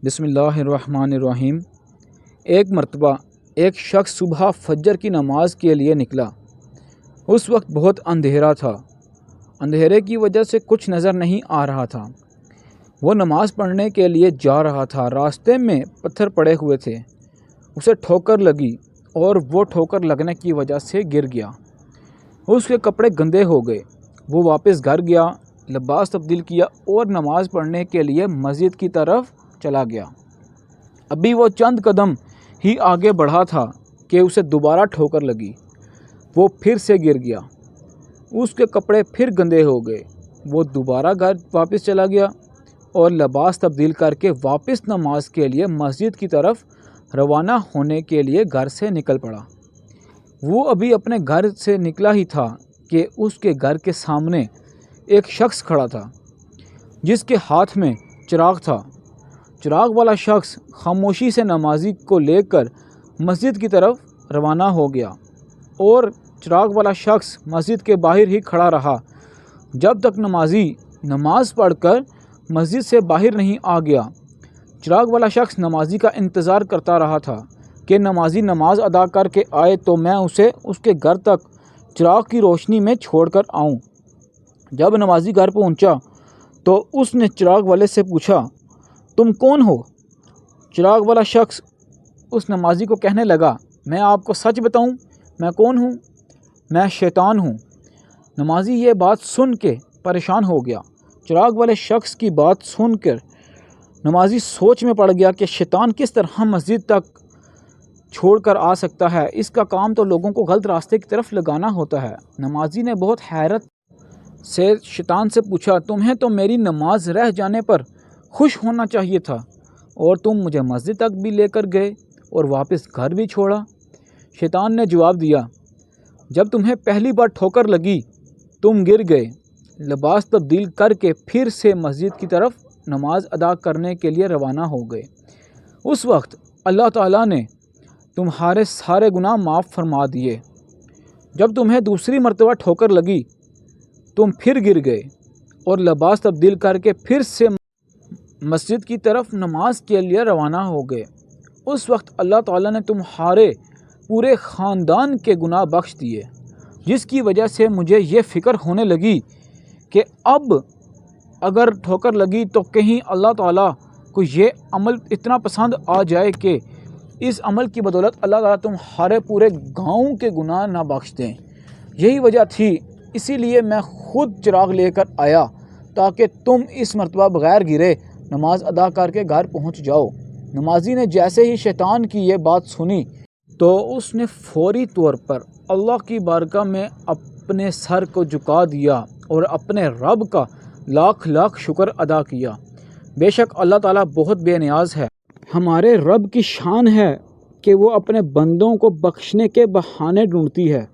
بسم اللہ الرحمن الرحیم۔ ایک مرتبہ ایک شخص صبح فجر کی نماز کے لیے نکلا۔ اس وقت بہت اندھیرا تھا۔ اندھیرے کی وجہ سے کچھ نظر نہیں آ رہا تھا۔ وہ نماز پڑھنے کے لیے جا رہا تھا۔ راستے میں پتھر پڑے ہوئے تھے۔ اسے ٹھوکر لگی اور وہ ٹھوکر لگنے کی وجہ سے گر گیا۔ اس کے کپڑے گندے ہو گئے۔ وہ واپس گھر گیا، لباس تبدیل کیا اور نماز پڑھنے کے لیے مسجد کی طرف چلا گیا۔ ابھی وہ چند قدم ہی آگے بڑھا تھا کہ اسے دوبارہ ٹھوکر لگی۔ وہ پھر سے گر گیا۔ اس کے کپڑے پھر گندے ہو گئے۔ وہ دوبارہ گھر واپس چلا گیا اور لباس تبدیل کر کے واپس نماز کے لیے مسجد کی طرف روانہ ہونے کے لیے گھر سے نکل پڑا۔ وہ ابھی اپنے گھر سے نکلا ہی تھا کہ اس کے گھر کے سامنے ایک شخص کھڑا تھا جس کے ہاتھ میں چراغ تھا۔ چراغ والا شخص خاموشی سے نمازی کو لے کر مسجد کی طرف روانہ ہو گیا اور چراغ والا شخص مسجد کے باہر ہی کھڑا رہا جب تک نمازی نماز پڑھ کر مسجد سے باہر نہیں آ گیا۔ چراغ والا شخص نمازی کا انتظار کرتا رہا تھا کہ نمازی نماز ادا کر کے آئے تو میں اسے اس کے گھر تک چراغ کی روشنی میں چھوڑ کر آؤں۔ جب نمازی گھر پہنچا تو اس نے چراغ والے سے پوچھا، تم کون ہو؟ چراغ والا شخص اس نمازی کو کہنے لگا، میں آپ کو سچ بتاؤں میں کون ہوں؟ میں شیطان ہوں۔ نمازی یہ بات سن کے پریشان ہو گیا۔ چراغ والے شخص کی بات سن کر نمازی سوچ میں پڑ گیا کہ شیطان کس طرح مسجد تک چھوڑ کر آ سکتا ہے۔ اس کا کام تو لوگوں کو غلط راستے کی طرف لگانا ہوتا ہے۔ نمازی نے بہت حیرت سے شیطان سے پوچھا، تمہیں تو میری نماز رہ جانے پر خوش ہونا چاہیے تھا اور تم مجھے مسجد تک بھی لے کر گئے اور واپس گھر بھی چھوڑا۔ شیطان نے جواب دیا، جب تمہیں پہلی بار ٹھوکر لگی تم گر گئے، لباس تبدیل کر کے پھر سے مسجد کی طرف نماز ادا کرنے کے لیے روانہ ہو گئے۔ اس وقت اللہ تعالیٰ نے تمہارے سارے گناہ معاف فرما دیے۔ جب تمہیں دوسری مرتبہ ٹھوکر لگی تم پھر گر گئے اور لباس تبدیل کر کے پھر سے مسجد کی طرف نماز کے لیے روانہ ہو گئے۔ اس وقت اللہ تعالیٰ نے تمہارے پورے خاندان کے گناہ بخش دیے، جس کی وجہ سے مجھے یہ فکر ہونے لگی کہ اب اگر ٹھوکر لگی تو کہیں اللہ تعالیٰ کو یہ عمل اتنا پسند آ جائے کہ اس عمل کی بدولت اللہ تعالیٰ تمہارے پورے گاؤں کے گناہ نہ بخش دیں۔ یہی وجہ تھی، اسی لیے میں خود چراغ لے کر آیا تاکہ تم اس مرتبہ بغیر گرے نماز ادا کر کے گھر پہنچ جاؤ۔ نمازی نے جیسے ہی شیطان کی یہ بات سنی تو اس نے فوری طور پر اللہ کی بارگاہ میں اپنے سر کو جھکا دیا اور اپنے رب کا لاکھ لاکھ شکر ادا کیا۔ بے شک اللہ تعالیٰ بہت بے نیاز ہے۔ ہمارے رب کی شان ہے کہ وہ اپنے بندوں کو بخشنے کے بہانے ڈھونڈتی ہے۔